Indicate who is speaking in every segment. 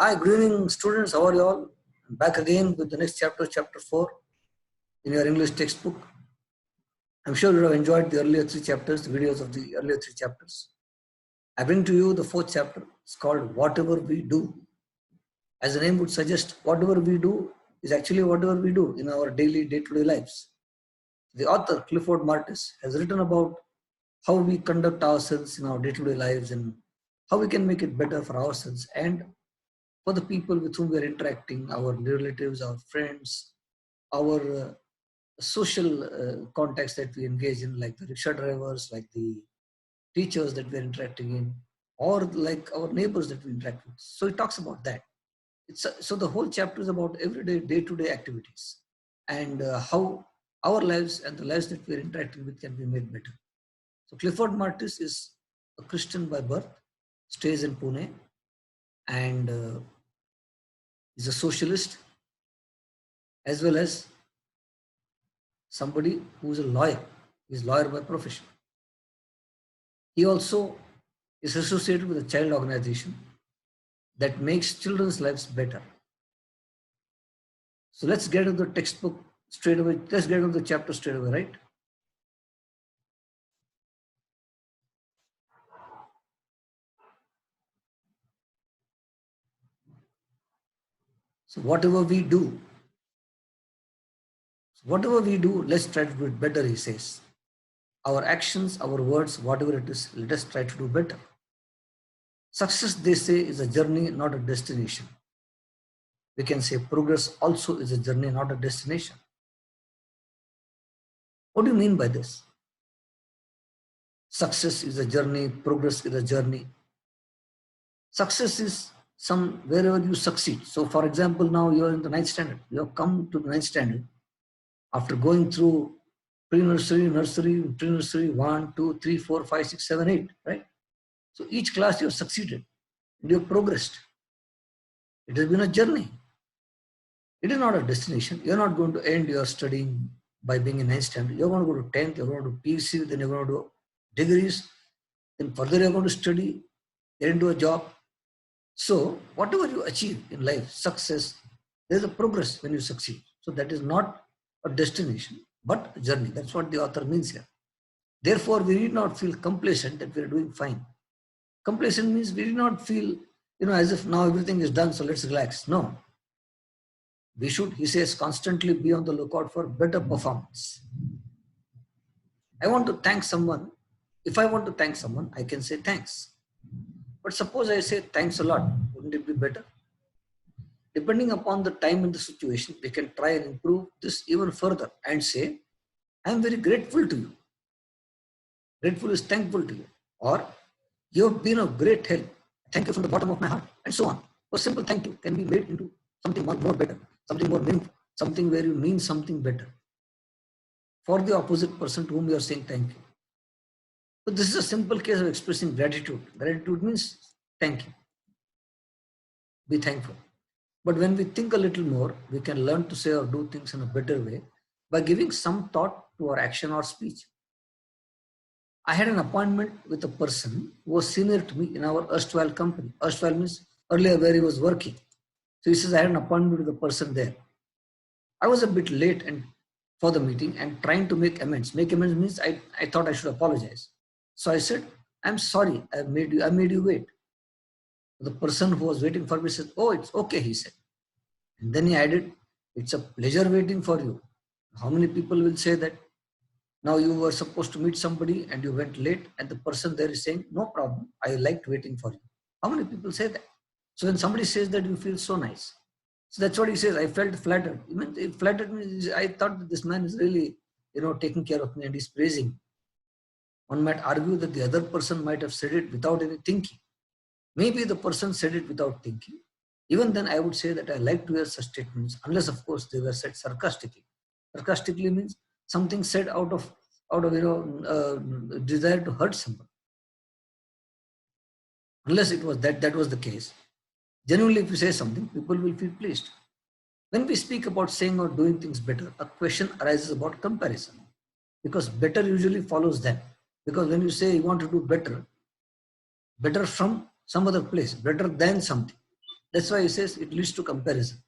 Speaker 1: Hi, good evening, students. How are you all? I'm back again with the next chapter, chapter 4 in your English textbook. I'm sure you have enjoyed the earlier three chapters, the videos of the earlier three chapters. I bring to you the fourth chapter. It's called Whatever We Do. As the name would suggest, whatever we do is actually whatever we do in our daily, day-to-day lives. The author, Clifford Martis, has written about how we conduct ourselves in our day-to-day lives and how we can make it better for ourselves and for the people with whom we are interacting, our relatives, our friends, our social contacts that we engage in, like the rickshaw drivers, like the teachers that we're interacting in, or like our neighbors that we interact with. So it talks about that. So the whole chapter is about everyday, day-to-day activities and how our lives and the lives that we're interacting with can be made better. So Clifford Martis is a Christian by birth, stays in Pune, and is a socialist as well as somebody who is a lawyer. He's a lawyer by profession. He also is associated with a child organization that makes children's lives better. So let's get into the textbook straight away. Let's get into the chapter straight away, right? So whatever we do, let's try to do it better, he says. Our actions, our words, whatever it is, let us try to do better. Success, they say, is a journey, not a destination. We can say progress also is a journey, not a destination. What do you mean by this? Success is a journey, progress is a journey. Success is wherever you succeed. So for example, now you are in the ninth standard. You have come to the ninth standard after going through pre-nursery, nursery, pre-nursery, 1, 2, 3, 4, 5, 6, 7, 8, right? So each class you have succeeded and you have progressed. It has been a journey. It is not a destination. You're not going to end your studying by being in ninth standard. You're going to go to 10th, you're going to do PhD, then you're going to do degrees, then further you're going to study, get into a job. So whatever you achieve in life, success, there's a progress when you succeed. So that is not a destination, but a journey. That's what the author means here. Therefore, we need not feel complacent that we are doing fine. Complacent means we do not feel, as if now everything is done, so let's relax. No. We should, he says, constantly be on the lookout for better performance. I want to thank someone. If I want to thank someone, I can say thanks. But suppose I say thanks a lot, wouldn't it be better? Depending upon the time and the situation, we can try and improve this even further and say, I am very grateful to you. Grateful is thankful to you. Or, you have been of great help. Thank you from the bottom of my heart. And so on. A simple thank you can be made into something more better, something more meaningful, something where you mean something better for the opposite person to whom you are saying thank you. So this is a simple case of expressing gratitude. Gratitude means thank you. Be thankful. But when we think a little more, we can learn to say or do things in a better way by giving some thought to our action or speech. I had an appointment with a person who was senior to me in our erstwhile company. Erstwhile means earlier where he was working. So he says, I had an appointment with a person there. I was a bit late and for the meeting and trying to make amends. Make amends means I thought I should apologize. So I said, I'm sorry, I made you wait. The person who was waiting for me said, oh, it's okay, he said. And then he added, it's a pleasure waiting for you. How many people will say that? Now you were supposed to meet somebody and you went late and the person there is saying, no problem, I liked waiting for you. How many people say that? So when somebody says that, you feel so nice. So that's what he says. I felt flattered. It flattered me. I thought that this man is really, taking care of me and he's praising me. One might argue that the other person might have said it without any thinking. Maybe the person said it without thinking. Even then, I would say that I like to hear such statements, unless, of course, they were said sarcastically. Sarcastically means something said out of desire to hurt somebody. Unless it was that was the case. Generally, if you say something, people will feel pleased. When we speak about saying or doing things better, a question arises about comparison. Because better usually follows that. Because when you say you want to do better from some other place, better than something. That's why he says it leads to comparison.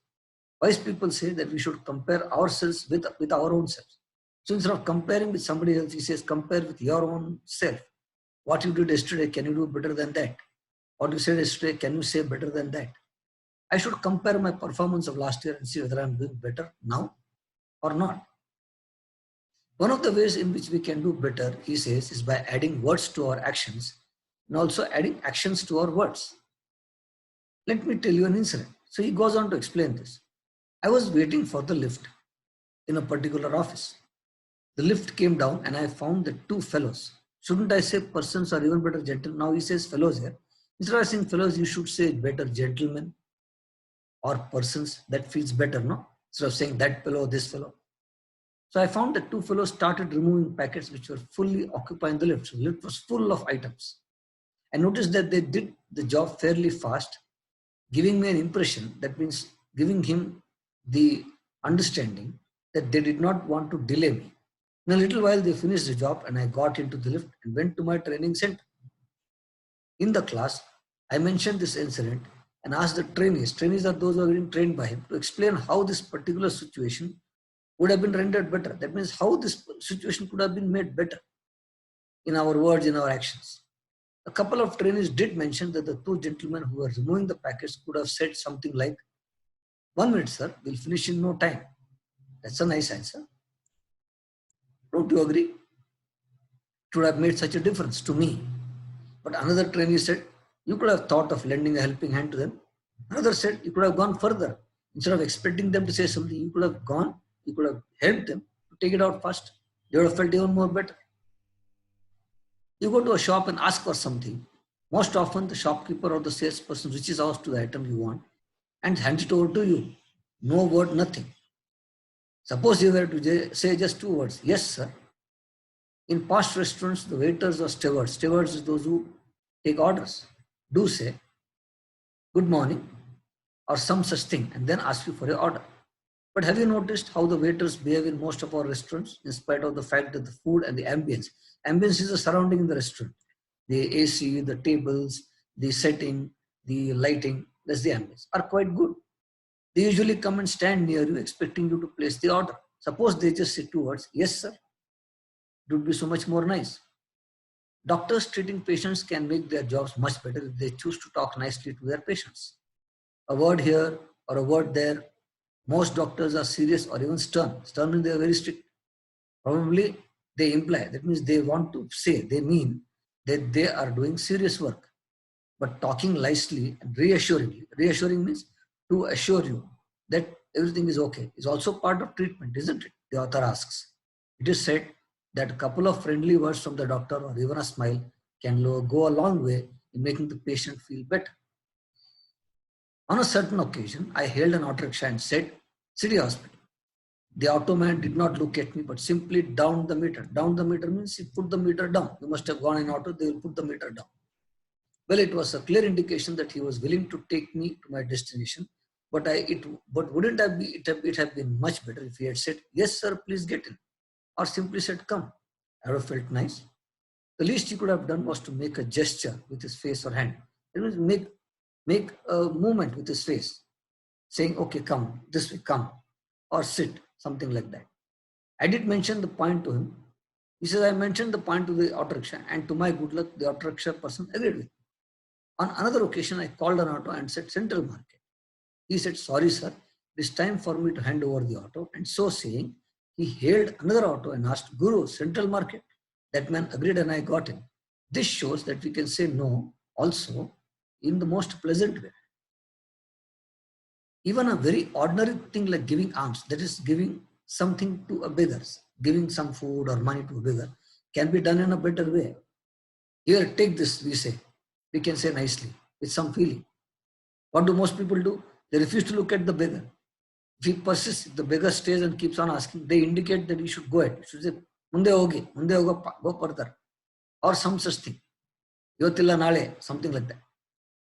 Speaker 1: Wise people say that we should compare ourselves with our own selves. So instead of comparing with somebody else, he says compare with your own self. What you did yesterday, can you do better than that? What you said yesterday, can you say better than that? I should compare my performance of last year and see whether I'm doing better now or not. One of the ways in which we can do better, he says, is by adding words to our actions and also adding actions to our words. Let me tell you an incident. So he goes on to explain this. I was waiting for the lift in a particular office. The lift came down and I found the two fellows. Shouldn't I say persons or even better gentlemen? Now he says fellows here. Instead of saying fellows, you should say better gentlemen or persons. That feels better, no? Instead of saying that fellow, this fellow. So I found that two fellows started removing packets which were fully occupying the lift. So the lift was full of items. I noticed that they did the job fairly fast, giving me an impression, that means giving him the understanding that they did not want to delay me. In a little while, they finished the job and I got into the lift and went to my training center. In the class, I mentioned this incident and asked the trainees are those who are being trained by him, to explain how this particular situation would have been rendered better. That means how this situation could have been made better in our words, in our actions. A couple of trainees did mention that the two gentlemen who were removing the packets could have said something like, 1 minute, sir, we'll finish in no time. That's a nice answer. Don't you agree? It would have made such a difference to me. But another trainee said, you could have thought of lending a helping hand to them. Another said, you could have gone further. Instead of expecting them to say something, you could have helped them to take it out first. They would have felt even more better. You go to a shop and ask for something. Most often, the shopkeeper or the salesperson reaches out to the item you want and hands it over to you. No word, nothing. Suppose you were to say just 2 words, yes, sir. In past restaurants, the waiters or stewards is those who take orders, do say, good morning, or some such thing, and then ask you for your order. But have you noticed how the waiters behave in most of our restaurants, in spite of the fact that the food and the ambience is the surrounding in the restaurant. The AC, the tables, the setting, the lighting, that's the ambience, are quite good. They usually come and stand near you expecting you to place the order. Suppose they just say 2 words, yes, sir. It would be so much more nice. Doctors treating patients can make their jobs much better if they choose to talk nicely to their patients. A word here or a word there. Most doctors are serious or even stern. Stern means they are very strict. Probably they imply, that means they want to say, they mean that they are doing serious work. But talking nicely and reassuring means to assure you that everything is okay, is also part of treatment, isn't it? The author asks. It is said that a couple of friendly words from the doctor or even a smile can go a long way in making the patient feel better. On a certain occasion, I hailed an auto rickshaw and said, City Hospital. The auto man did not look at me, but simply downed the meter. Down the meter means he put the meter down. You must have gone in auto, they will put the meter down. Well, it was a clear indication that he was willing to take me to my destination. But wouldn't it have been much better if he had said, yes, sir, please get in. Or simply said, come. I would have felt nice. The least he could have done was to make a gesture with his face or hand. It was make a movement with his face, saying, okay, come, this way, come, or sit, something like that. I did mention the point to him. He says, I mentioned the point to the auto rickshaw, and to my good luck, the auto rickshaw person agreed with me. On another occasion, I called an auto and said, Central Market. He said, sorry, sir, it is time for me to hand over the auto. And so saying, he hailed another auto and asked, Guru, Central Market? That man agreed and I got in. This shows that we can say no also in the most pleasant way. Even a very ordinary thing like giving alms, that is giving something to a beggar, giving some food or money to a beggar, can be done in a better way. Here, take this, we say. We can say nicely, with some feeling. What do most people do? They refuse to look at the beggar. If he persists, if the beggar stays and keeps on asking, they indicate that he should go ahead. He should say, munde hoga, go further. Or some such thing. Yotilla nale, something like that.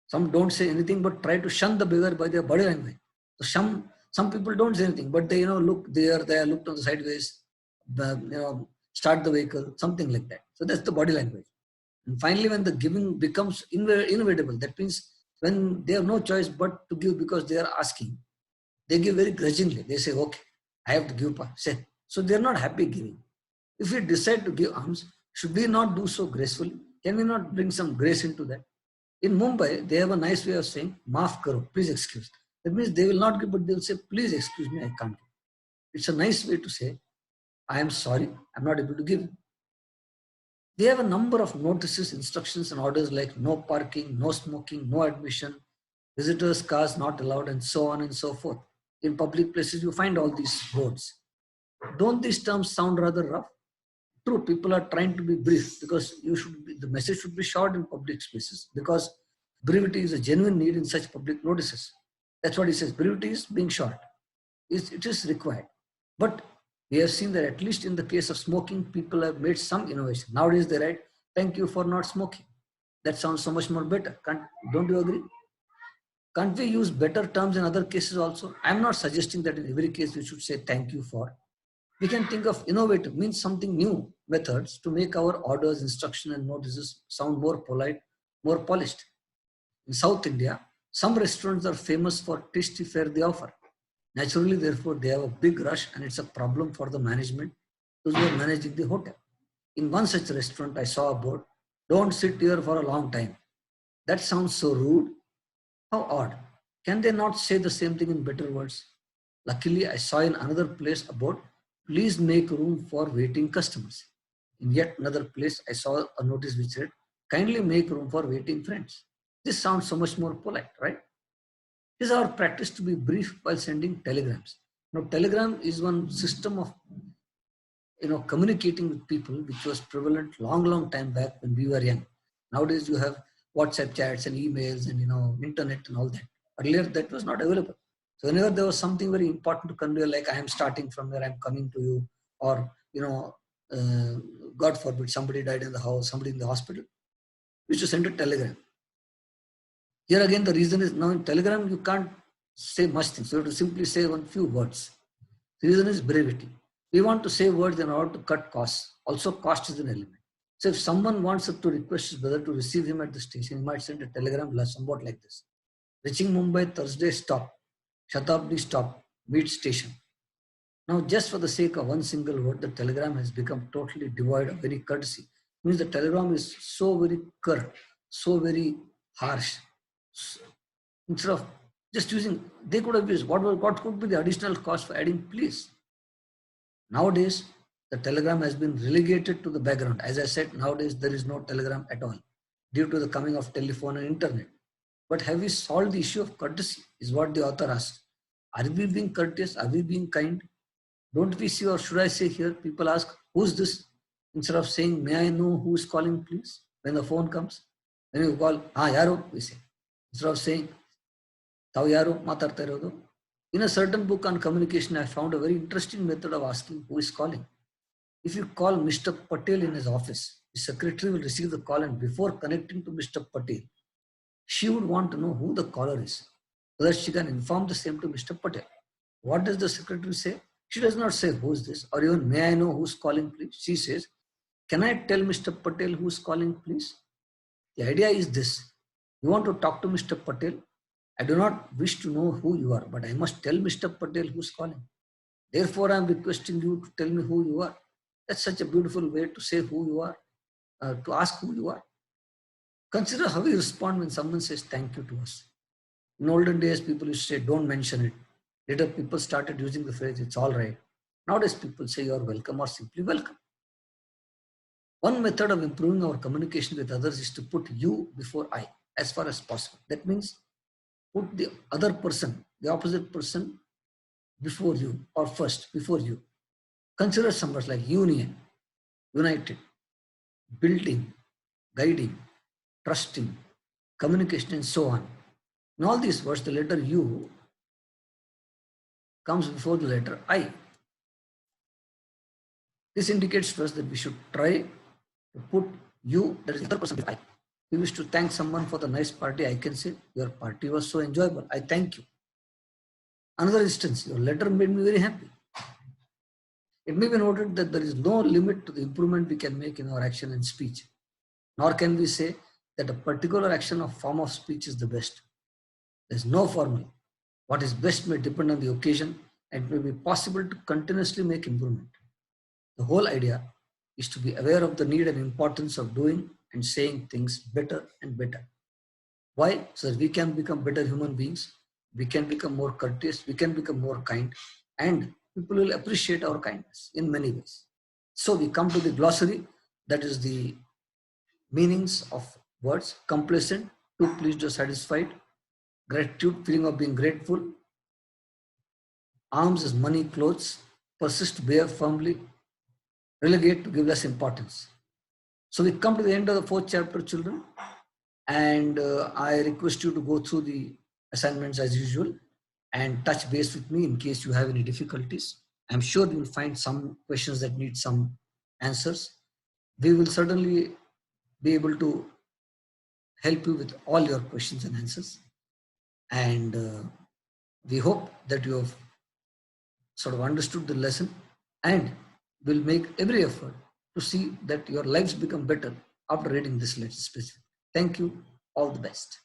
Speaker 1: Some don't say anything but try to shun the beggar by their body language. So some people don't say anything, but they look there, look on the sideways, start the vehicle, something like that. So that's the body language. And finally, when the giving becomes inevitable, that means when they have no choice but to give because they are asking, they give very grudgingly. They say, okay, I have to give. Say, so they are not happy giving. If we decide to give alms, should we not do so gracefully? Can we not bring some grace into that? In Mumbai, they have a nice way of saying, maaf karo, please excuse. That means they will not give, but they will say, please excuse me, I can't give. It's a nice way to say, I am sorry, I'm not able to give. They have a number of notices, instructions, and orders like no parking, no smoking, no admission, visitors' cars not allowed, and so on and so forth. In public places, you find all these boards. Don't these terms sound rather rough? True, people are trying to be brief because the message should be short in public spaces because brevity is a genuine need in such public notices. That's what he says. Brevity is being short. It is required. But we have seen that at least in the case of smoking, people have made some innovation. Nowadays they write, thank you for not smoking. That sounds so much more better. Don't you agree? Can't we use better terms in other cases also? I'm not suggesting that in every case we should say thank you for. We can think of innovative, means something new methods to make our orders, instruction and notices sound more polite, more polished. In South India, some restaurants are famous for tasty fare they offer. Naturally, therefore, they have a big rush and it's a problem for the management, those who are managing the hotel. In one such restaurant, I saw a board, don't sit here for a long time. That sounds so rude. How odd. Can they not say the same thing in better words? Luckily, I saw in another place a board, please make room for waiting customers. In yet another place, I saw a notice which said, kindly make room for waiting friends. This sounds so much more polite, right? It is our practice to be brief while sending telegrams. Now, telegram is one system of communicating with people which was prevalent long time back when we were young. Nowadays, you have WhatsApp chats and emails and internet and all that. Earlier, that was not available. So whenever there was something very important to convey, like I am starting from where I'm coming to you, or God forbid, somebody died in the house, somebody in the hospital, we used to send a telegram. Here again, the reason is now in telegram you can't say much things. So you have to simply say one few words. The reason is brevity. We want to say words in order to cut costs. Also, cost is an element. So if someone wants to request his brother to receive him at the station, he might send a telegram somewhat like this. Reaching Mumbai Thursday stop, Shatabdi stop, meet station. Now, just for the sake of one single word, the telegram has become totally devoid of any courtesy. It means the telegram is so very curt, so very harsh. Instead of just using, they could have used what could be the additional cost for adding please. Nowadays, the telegram has been relegated to the background. As I said, nowadays there is no telegram at all due to the coming of telephone and internet. But have we solved the issue of courtesy is what the author asks. Are we being courteous? Are we being kind? Don't we see, or should I say here, people ask, who's this? Instead of saying, may I know who's calling please? When the phone comes, when you call, yaro, we say. Instead of saying, tau yaro, matarta irodu. In a certain book on communication, I found a very interesting method of asking who is calling. If you call Mr. Patel in his office, the secretary will receive the call, and before connecting to Mr. Patel, she would want to know who the caller is so that she can inform the same to Mr. Patel. What does the secretary say? She does not say who is this or even may I know who's calling please. She says, can I tell Mr. Patel who's calling please? The idea is this. You want to talk to Mr. Patel? I do not wish to know who you are, but I must tell Mr. Patel who's calling. Therefore, I am requesting you to tell me who you are. That's such a beautiful way to say who you are, to ask who you are. Consider how we respond when someone says thank you to us. In olden days, people used to say, don't mention it. Later, people started using the phrase, it's all right. Nowadays, people say you're welcome or simply welcome. One method of improving our communication with others is to put you before I as far as possible. That means put the other person, the opposite person before you or first before you. Consider some words like union, united, building, guiding, trusting, communication and so on. In all these words, the letter U comes before the letter I. This indicates to us that we should try to put you, that is the other person, with I. If you wish to thank someone for the nice party, I can say, your party was so enjoyable. I thank you. Another instance, your letter made me very happy. It may be noted that there is no limit to the improvement we can make in our action and speech. Nor can we say that a particular action or form of speech is the best. There's no formula. What is best may depend on the occasion and may be possible to continuously make improvement. The whole idea is to be aware of the need and importance of doing and saying things better and better. Why? So that we can become better human beings, we can become more courteous, we can become more kind, and people will appreciate our kindness in many ways. So we come to the glossary, that is the meanings of words: complacent, too pleased or satisfied; gratitude, feeling of being grateful; alms is money, clothes; persist, bear firmly; relegate, to give less importance. So we come to the end of the fourth chapter, children, and I request you to go through the assignments as usual and touch base with me in case you have any difficulties. I'm sure you will find some questions that need some answers. We will certainly be able to help you with all your questions and answers. And we hope that you have sort of understood the lesson and will make every effort to see that your lives become better after reading this lesson specifically. Thank you. All the best.